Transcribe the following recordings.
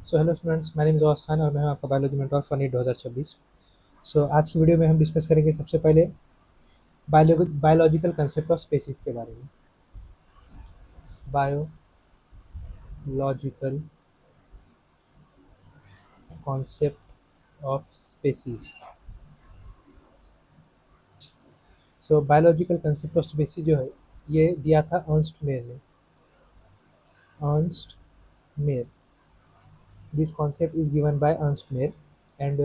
So hello students, my name is आवाज़ खान और मैं हूं आपका बायोलॉजी मेंटर फनी 2026। सो आज की वीडियो में हम डिस्कस करेंगे सबसे पहले बायोलॉजिकल कंसेप्ट ऑफ स्पेसीज के बारे में। Biological concept of species. So biological concept of species जो है ये दिया था अर्नस्ट मेयर ने। Ernst Mayr, this concept is given by Ernst Mayr. And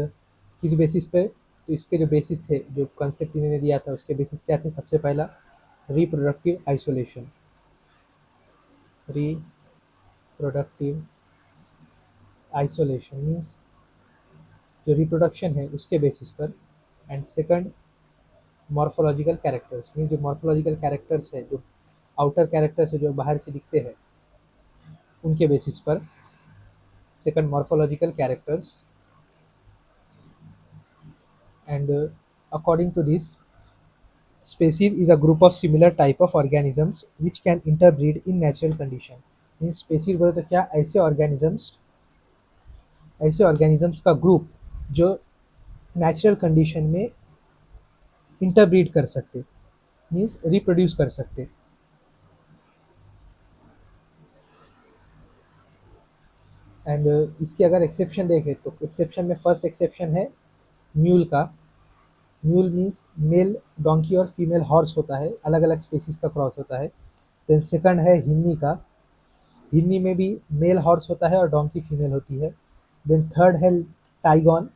किस बेसिस पे? तो इसके जो बेसिस थे, जो कंसेप्ट इन्होंने दिया था उसके बेसिस क्या थे? सबसे पहला reproductive isolation. Reproductive isolation means जो रिप्रोडक्शन है उसके बेसिस पर। And second, morphological characters means जो मॉर्फोलॉजिकल कैरेक्टर्स है, जो आउटर कैरेक्टर्स है, जो बाहर से दिखते हैं उनके बेसिस पर। Second, morphological characters. And according to this, species is a group of similar type of organisms which can interbreed in natural condition। Means species बोले तो क्या? ऐसे ऑर्गेनिजम्स का ग्रुप जो नेचुरल कंडीशन में इंटरब्रीड कर सकते, मीन्स रिप्रोड्यूस कर सकते। एंड इसकी अगर एक्सेप्शन देखें तो एक्सेप्शन में फर्स्ट एक्सेप्शन है म्यूल का। म्यूल मीन्स मेल डोंकी और फीमेल हॉर्स होता है, अलग अलग स्पेसीज का क्रॉस होता है। देन सेकंड है हिन्नी का। हिन्नी में भी मेल हॉर्स होता है और डोंकी फीमेल होती है। देन थर्ड है टाइगॉन।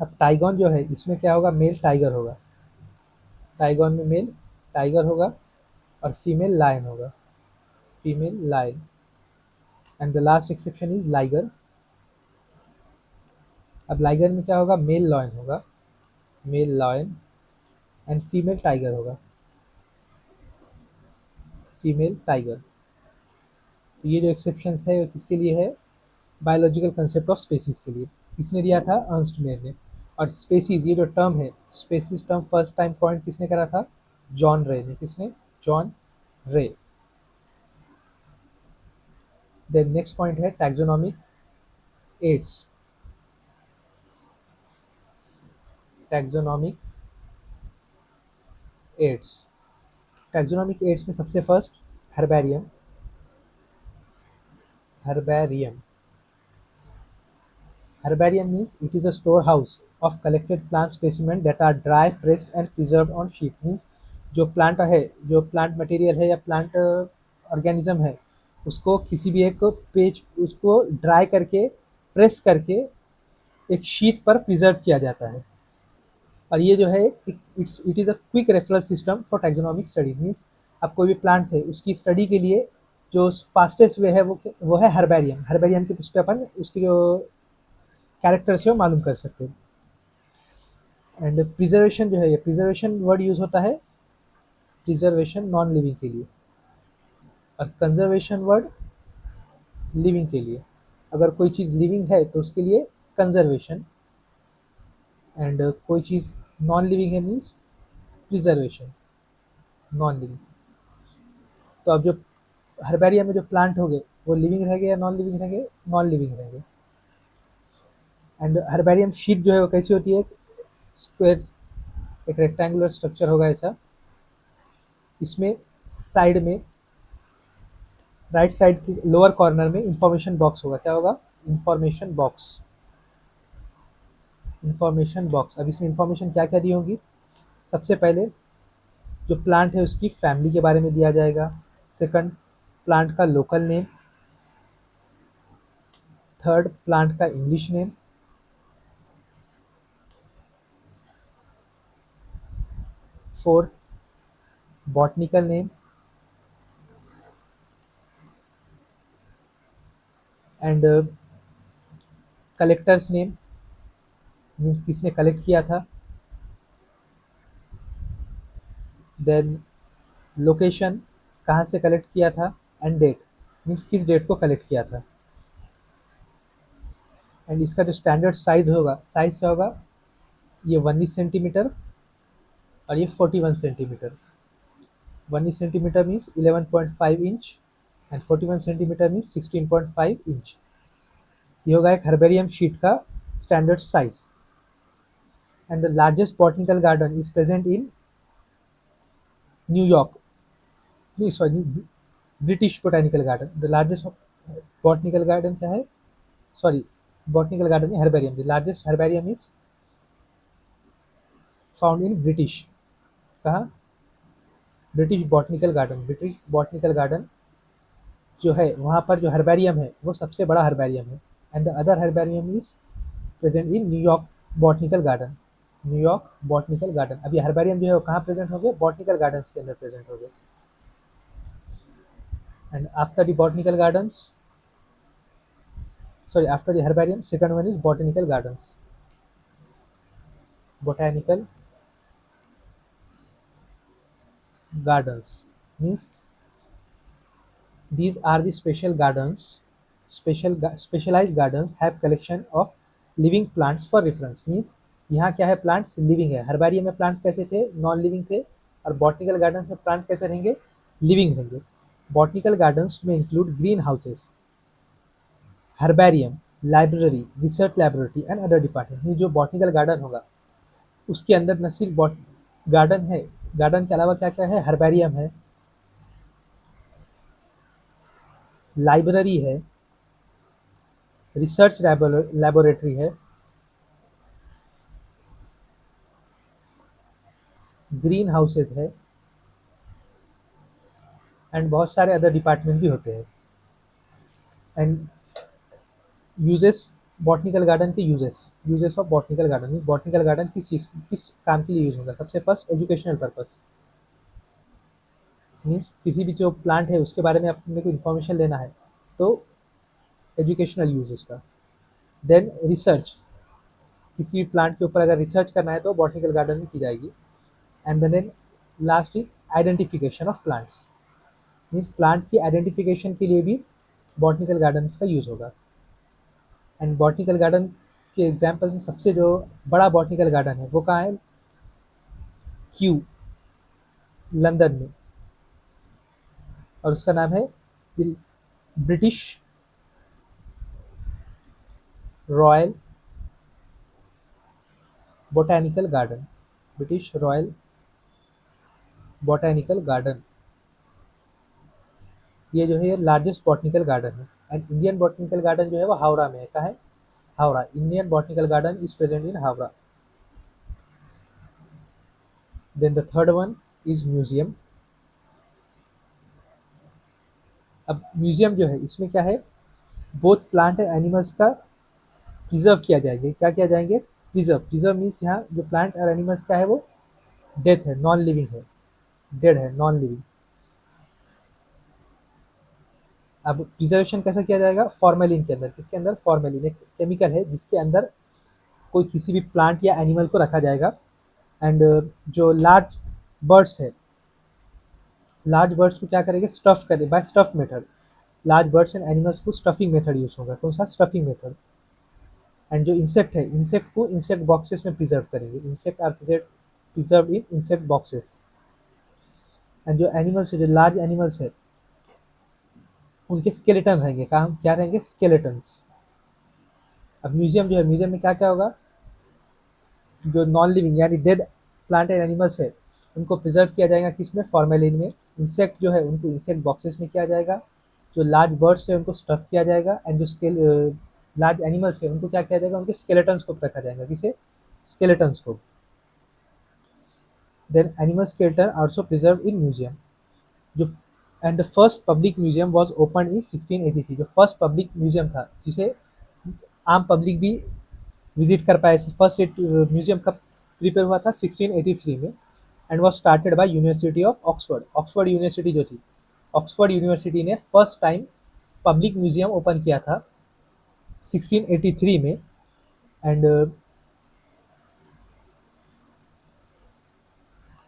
अब टाइगॉन जो है इसमें क्या होगा? मेल टाइगर होगा। टाइगॉन में मेल टाइगर होगा और फीमेल लायन होगा। Female lion. And the last exception is liger. अब लाइगर में क्या होगा? मेल लॉयन होगा। Male lion and female tiger होगा। Female tiger. तो ये जो एक्सेप्शंस है वो किसके लिए है? बायोलॉजिकल कंसेप्ट ऑफ स्पेसीज के लिए। किसने दिया था? अर्नस्ट मेयर ने। और स्पेसीज ये जो टर्म है, species term first time point किसने करा था? जॉन रे ने। किसने? John Ray. Then next point है taxonomic aids. Taxonomic aids. Taxonomic aids में सबसे first herbarium. Herbarium. Herbarium means it is a storehouse of collected plant specimen that are dry, pressed and preserved on sheet। means जो plant है, जो plant material है या plant organism है, उसको किसी भी एक पेज, उसको ड्राई करके प्रेस करके एक शीट पर प्रिजर्व किया जाता है। और ये जो है it is a quick referral system for taxonomic studies. Means अब कोई भी प्लांट्स है उसकी स्टडी के लिए जो फास्टेस्ट वे है वो है हर्बेरियम। हर्बेरियम के उस पर अपन उसकी जो कैरेक्टर से वो मालूम कर सकते हैं। एंड प्रिजर्वेशन जो है, ये प्रिजर्वेशन वर्ड यूज होता है प्रिजर्वेशन नॉन लिविंग के लिए, और कंजर्वेशन वर्ड लिविंग के लिए। अगर कोई चीज़ लिविंग है तो उसके लिए कंजर्वेशन, एंड कोई चीज़ नॉन लिविंग है मीन्स प्रिजर्वेशन नॉन लिविंग। तो अब जो हर्बेरियम में जो प्लांट हो गए वो लिविंग रहेंगे या नॉन लिविंग रहेंगे? नॉन लिविंग रहेंगे। एंड हर्बेरियम शीट जो है वो कैसी होती है? स्क्वायर, एक रेक्टेंगुलर स्ट्रक्चर होगा ऐसा। इसमें साइड में, राइट साइड की लोअर कॉर्नर में इंफॉर्मेशन बॉक्स होगा। क्या होगा? Information box. Information box. अब इसमें इंफॉर्मेशन क्या क्या दी होगी? सबसे पहले जो प्लांट है उसकी फैमिली के बारे में दिया जाएगा। सेकंड, प्लांट का लोकल नेम। थर्ड, प्लांट का English name. Fourth, botanical name. And collectors name means किसने कलेक्ट किया था। देन लोकेशन, कहाँ से कलेक्ट किया था। एंड डेट मीन्स किस डेट को कलेक्ट किया था। एंड इसका जो स्टैंडर्ड साइज होगा, साइज क्या होगा? ये 19 सेंटीमीटर और ये 41 centimetre. 19 centimetre means 11.5 inch and 41 centimetre means 16.5 inch. ये होगा एक हर्बेरियम शीट का standard size. And the largest botanical garden is present in New York, नहीं sorry, British botanical garden. The largest botanical garden क्या है, सॉरी, बॉटनिकल गार्डन में herbarium, the largest herbarium is found in British, कहाँ, British botanical garden. British botanical garden जो है वहाँ पर जो हर्बेरियम है वो सबसे बड़ा हर्बेरियम है। And the other herbarium is present in New York botanical garden, New York botanical garden. अब ये हर्बेरियम जो है वो कहाँ प्रेजेंट होंगे, बॉटनिकल गार्डन्स के अंदर प्रेजेंट होंगे। And after the botanical gardens, sorry, after the herbarium, second one is botanical gardens. Botanical gardens means these are the special gardens, specialized gardens have collection of living plants for reference। means यहाँ क्या है, plants living है। Herbarium में plants कैसे थे, non living थे, और botanical garden में प्लांट कैसे रहेंगे, लिविंग रहेंगे। बॉटनिकल गार्डन्स में include green houses, herbarium, library, research laboratory and other department. जो बॉटनिकल गार्डन होगा उसके अंदर न सिर्फ गार्डन है, गार्डन के अलावा क्या क्या है, हर्बेरियम है, लाइब्रेरी है, रिसर्च लैबोरेटरी है, ग्रीन हाउसेस है, एंड बहुत सारे अदर डिपार्टमेंट भी होते हैं। एंड यूजेस, बॉटनिकल गार्डन के uses of botanical garden, botanical garden किस काम के लिए यूज होगा, सबसे फर्स्ट एजुकेशनल पर्पस, मीन्स किसी भी जो प्लांट है उसके बारे में अपने को इन्फॉर्मेशन लेना है तो एजुकेशनल यूज उसका। देन रिसर्च, किसी भी प्लांट के ऊपर अगर रिसर्च करना है तो बॉटनिकल गार्डन में की जाएगी। And then last is identification of plants, means plant की आइडेंटिफिकेशन के लिए भी बॉटनिकल गार्डन का यूज होगा। एंड बॉटनिकल गार्डन के एग्जाम्पल में सबसे जो बड़ा बॉटनिकल गार्डन है वो कहाँ है, क्यू, लंदन में, और उसका नाम है British royal botanical garden, British royal botanical garden. ये जो है ये लार्जेस्ट बॉटनिकल गार्डन है। एंड इंडियन बॉटनिकल गार्डन जो है वो हावड़ा में है, कहाँ है, Howrah. Indian botanical garden is present in Howrah. Then the third one is museum. अब म्यूजियम जो है इसमें क्या है, बोथ प्लांट एंड एनिमल्स का प्रिजर्व किया जाएंगे। क्या किया जाएंगे, प्रिजर्व मीन्स यहाँ जो प्लांट और एनिमल्स का है वो डेथ है, नॉन लिविंग है, डेड है, नॉन लिविंग। अब प्रिजर्वेशन कैसे किया जाएगा, फॉर्मेलिन के अंदर, किसके अंदर, फॉर्मेलिन एक केमिकल है जिसके अंदर कोई किसी भी प्लांट या एनिमल को रखा जाएगा। एंड जो लार्ज बर्ड्स है, लार्ज बर्ड्स को क्या करेंगे, स्टफ करें by stuff method. Large birds and animals को स्टफिंग मेथड यूज होगा, कौन सा, स्टफिंग मेथड। एंड जो इंसेक्ट है, इंसेक्ट को इंसेक्ट बॉक्सेस में प्रिजर्व करेंगे, insect are preserve in insect boxes. And जो एनिमल्स है, जो लार्ज एनिमल्स है उनके स्केलेटन रहेंगे, कहाँ क्या रहेंगे, स्केलेटन्स। अब म्यूजियम जो है, म्यूजियम में क्या क्या होगा, जो नॉन लिविंग यानी डेड प्लांट एंड एनिमल्स है उनको प्रिजर्व किया जाएगा, किसमें, फॉर्मेलिन में। इंसेक्ट जो है उनको इंसेक्ट बॉक्सेस में किया जाएगा। जो लार्ज बर्ड्स है उनको स्टफ किया जाएगा। एंड जो लार्ज एनिमल्स है उनको क्या किया जाएगा, उनके स्केलेटन्स को रखा जाएगा, किसे, स्केलेटन्स को। Then animal skeleton also preserve in museum. जो and the first public museum was open in 1683। जो फर्स्ट पब्लिक म्यूजियम था जिसे आम पब्लिक भी विजिट कर पाए, फर्स्ट म्यूजियम कब प्रिपेयर हुआ था, 1683 में। And was started by university of Oxford. Oxford university जो थी, ऑक्सफोर्ड यूनिवर्सिटी ने first time public museum open किया था 1683 में। एंड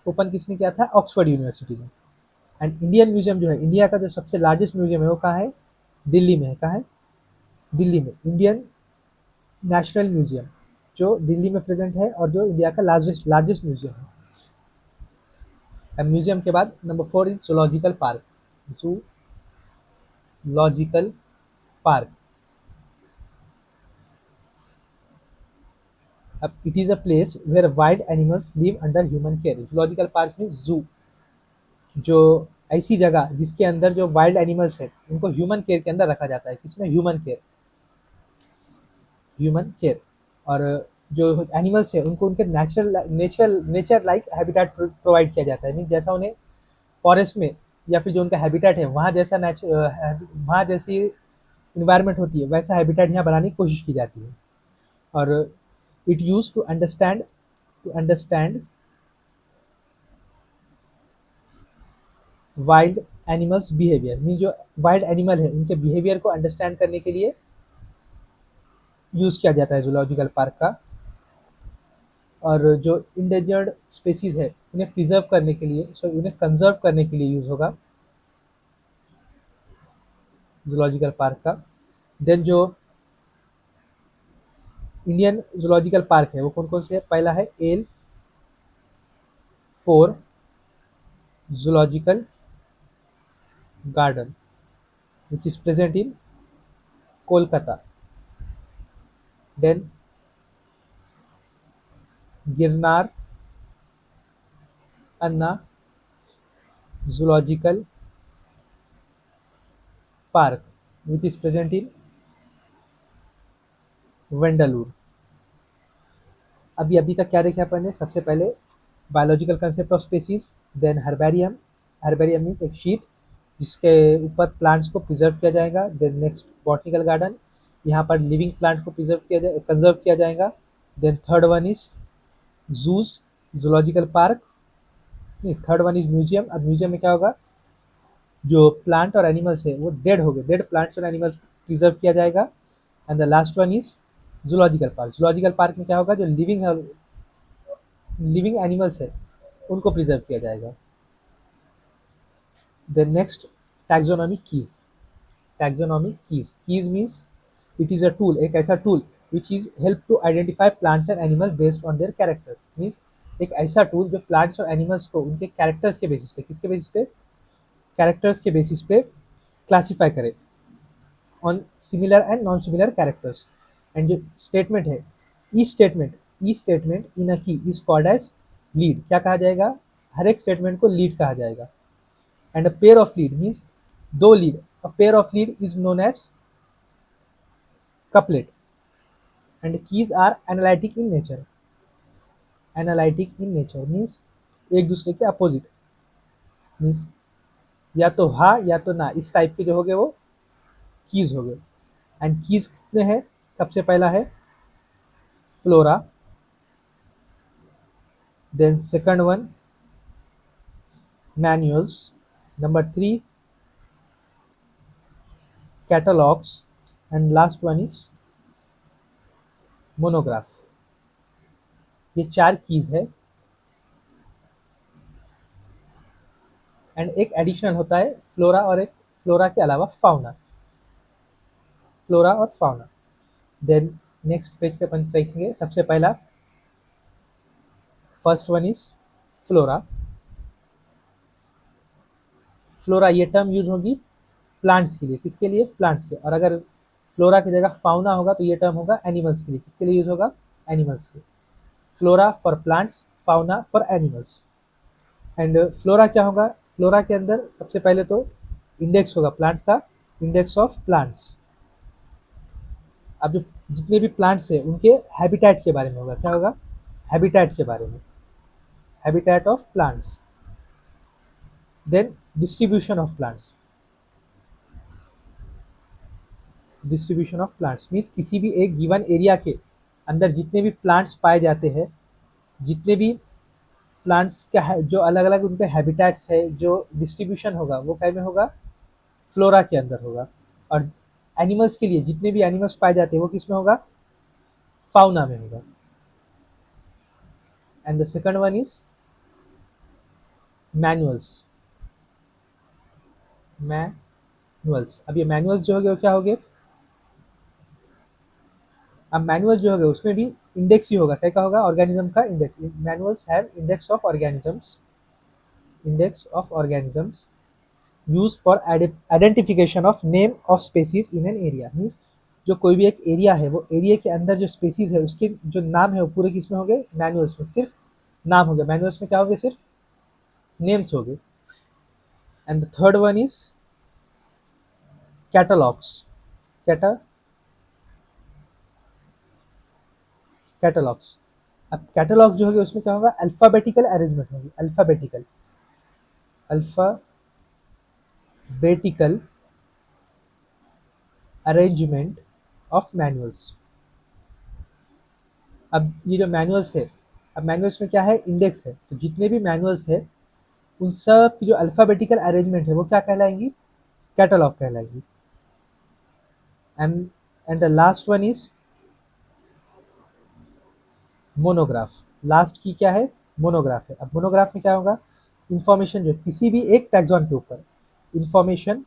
ओपन किसने किया था, ऑक्सफोर्ड यूनिवर्सिटी ने। एंड इंडियन म्यूजियम जो है, इंडिया का जो सबसे लार्जेस्ट म्यूजियम है वो कहाँ है, दिल्ली में है, कहाँ है, दिल्ली में। इंडियन नेशनल म्यूजियम जो दिल्ली में प्रेजेंट है और जो इंडिया का लार्जेस्ट लार्जेस्ट म्यूजियम है। म्यूजियम के बाद number 4 is zoological park, zoological park. अब it is a place where wild animals live under human care. Zoological park में जू, जो ऐसी जगह जिसके अंदर जो वाइल्ड एनिमल्स है उनको ह्यूमन केयर के अंदर रखा जाता है। किसमें? Human care, human care. और जो एनिमल्स है उनको उनके नेचर लाइक हैबिटेट प्रोवाइड किया जाता है। मीन जैसा उन्हें फॉरेस्ट में या फिर जो उनका हैबिटेट है वहाँ जैसा वहाँ जैसी इन्वायरमेंट होती है वैसा हैबिटेट यहाँ बनाने की कोशिश की जाती है। और it use to understand wild animals behaviour. Mean जो वाइल्ड एनिमल है उनके बिहेवियर को अंडरस्टैंड करने के लिए यूज़ किया जाता है जूलॉजिकल पार्क का। और जो इंडेंजर्ड स्पेसीज है उन्हें प्रिजर्व करने के लिए, सॉरी उन्हें कंजर्व करने के लिए यूज़ होगा जूलॉजिकल पार्क का। देन जो इंडियन जूलॉजिकल पार्क है वो कौन कौन से है? पहला है Alipore zoological garden which is present in Kolkata. Then Arignar Anna zoological park which is present in Vandalur. अभी अभी तक क्या देखे अपन ने? सबसे पहले biological concept of species, then herbarium. Herbarium means एक शीट जिसके ऊपर प्लांट्स को प्रिजर्व किया जाएगा। देन नेक्स्ट बॉटनिकल गार्डन, यहाँ पर लिविंग प्लांट को प्रिजर्व किया जाए, कंजर्व किया जाएगा। Then third one is zoos, zoological park. नहीं, थर्ड वन इज म्यूजियम। अब म्यूजियम में क्या होगा? जो प्लांट और एनिमल्स है वो डेड हो गए, डेड प्लांट्स और एनिमल्स को प्रिजर्व किया जाएगा। And the last one is zoological park. Zoological park में क्या होगा? जो लिविंग एनिमल्स है उनको प्रिजर्व किया जाएगा। Then next taxonomy keys. Taxonomy keys, keys means it is a tool, एक ऐसा tool which is help to identify plants and animals based on their characters. Means एक ऐसा टूल जो प्लांट्स और एनिमल्स को उनके कैरेक्टर्स के बेसिस पे, किसके बेसिस पे? कैरेक्टर्स के बेसिस पे क्लासीफाई करे on similar and non similar characters. And जो स्टेटमेंट है, ई स्टेटमेंट इन अ की इज कॉल्ड एज लीड। क्या कहा जाएगा? हर एक स्टेटमेंट को लीड कहा जाएगा। And a pair of lead means दो lead, a pair of lead is known as couplet. And keys are analytic in nature. Analytic in nature means एक दूसरे के अपोजिट, मीन्स या तो हाँ या तो ना, इस टाइप के जो हो गए वो कीज हो गए। एंड कीज कितने हैं? सबसे पहला है flora, then second one manuals, number 3 catalogs, and last one is monograph. ये 4 कीज है। एंड एक एडिशनल होता है फ्लोरा, और एक फ्लोरा के अलावा फाउना, फ्लोरा और फाउना। देन नेक्स्ट पेज पे अपन देखेंगे। सबसे पहला first one is flora. Flora ये टर्म यूज होगी प्लांट्स के लिए, किसके लिए? प्लांट्स के। और अगर फ्लोरा की जगह फाउना होगा तो ये टर्म होगा एनिमल्स के लिए, किसके लिए यूज होगा? एनिमल्स के। Flora for plants, fauna for animals. And flora क्या होगा? फ्लोरा के अंदर सबसे पहले तो इंडेक्स होगा प्लांट्स का, इंडेक्स ऑफ प्लांट्स। अब जो जितने भी प्लांट्स हैं उनके हैबिटेट के बारे में होगा। क्या होगा? हैबिटेट के बारे में, habitat of plants. Then distribution of plants. Distribution of plants means किसी भी एक गिवन एरिया के अंदर जितने भी प्लांट्स पाए जाते हैं, जितने भी प्लांट्स का है जो अलग अलग उनके हैबिटेट्स है, जो डिस्ट्रीब्यूशन होगा वो क्या में होगा? फ्लोरा के अंदर होगा। और एनिमल्स के लिए जितने भी एनिमल्स पाए जाते हैं वो किस में होगा? फाउना में होगा। And the second one is manuals. Manuals, अब ये मैनुअल्स जो हो गए वो क्या हो गए? अब मैनुअल जो होगा उसमें भी इंडेक्स ही होगा। क्या क्या होगा? ऑर्गेनिज्म का index. Manuals have index of organisms, index of organisms used for identification of name of species in an area। Means जो कोई भी एक एरिया है, वो एरिया के अंदर जो स्पेसीज है उसके जो नाम है वो पूरे किस में हो गए, मैनुअल्स में, सिर्फ नाम हो गया। मैनुअल्स में क्या हो गए, सिर्फ नेम्स हो गए। And the third one is catalogues. कैटा कैटलॉग्स। अब कैटलॉग जो होगी उसमें क्या होगा, अल्फाबेटिकल अरेंजमेंट होगी। Alphabetical arrangement of manuals. अब ये जो मैनुअल्स है, अब मैनुअल्स में क्या है, इंडेक्स है, तो जितने भी मैनुअल्स है उन सब की जो अल्फाबेटिकल अरेंजमेंट है वो क्या कहलाएंगी, कैटलॉग कहलाएगी। And the last one is monograph. Last की क्या है, मोनोग्राफ है। अब मोनोग्राफ में क्या होगा, इंफॉर्मेशन जो किसी भी एक टैक्सॉन के ऊपर, information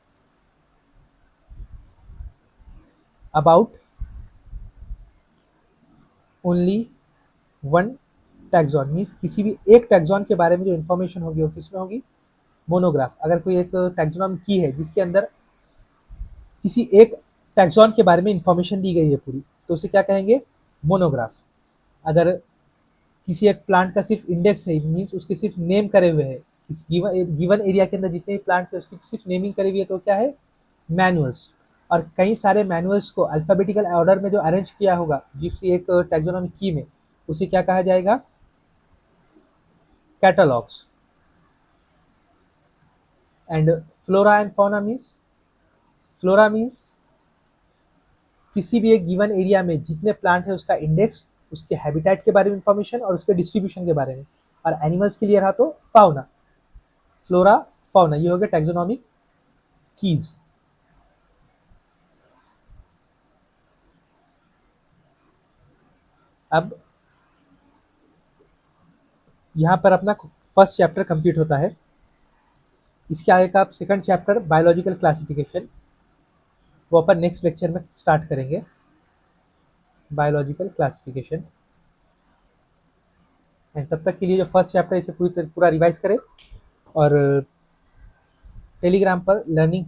about only one taxon, means किसी भी एक टैक्सॉन के बारे में जो इन्फॉर्मेशन होगी वो किसमें होगी, मोनोग्राफ। अगर कोई एक टैक्सोनॉमी की है जिसके अंदर किसी एक टैक्सॉन के बारे में इंफॉर्मेशन दी गई है पूरी, तो उसे क्या कहेंगे, मोनोग्राफ। अगर किसी एक प्लांट का सिर्फ इंडेक्स है, मीन्स उसके सिर्फ नेम करे हुए है, गिवन एरिया के अंदर जितने भी प्लांट्स है उसकी सिर्फ नेमिंग करी हुई है, तो क्या है, मैनुअल्स। और कई सारे मैनुअल्स को अल्फाबेटिकल ऑर्डर में जो अरेंज किया होगा जिस एक टैक्सोनॉमी की में, उसे क्या कहा जाएगा, catalogues. And flora and fauna means, flora means किसी भी एक गिवन एरिया में जितने प्लांट है उसका इंडेक्स, उसके हैबिटेट के बारे में इंफॉर्मेशन और उसके डिस्ट्रीब्यूशन के बारे में। और एनिमल्स के लिए रहा तो फाउना, फ्लोरा फाउना, ये हो गया टैक्सोनॉमिक कीज। अब यहाँ पर अपना फर्स्ट चैप्टर कंप्लीट होता है। इसके आगे का आप सेकंड चैप्टर बायोलॉजिकल क्लासिफिकेशन, वो अपन नेक्स्ट लेक्चर में स्टार्ट करेंगे, बायोलॉजिकल क्लासिफिकेशन। एंड तब तक के लिए जो फर्स्ट चैप्टर इसे पूरा रिवाइज करें। और टेलीग्राम पर लर्निंग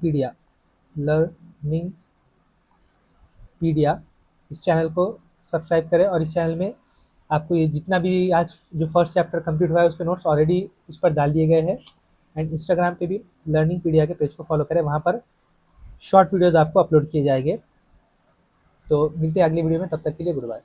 पीडिया इस चैनल को सब्सक्राइब करें। और इस चैनल में आपको ये जितना भी आज जो फर्स्ट चैप्टर कंप्लीट हुआ है उसके नोट्स ऑलरेडी उस पर डाल दिए गए हैं। एंड इंस्टाग्राम पे भी लर्निंग पीडिया के पेज को फॉलो करें, वहाँ पर शॉर्ट वीडियोज़ आपको अपलोड किए जाएंगे। तो मिलते हैं अगली वीडियो में, तब तक के लिए गुड बाय।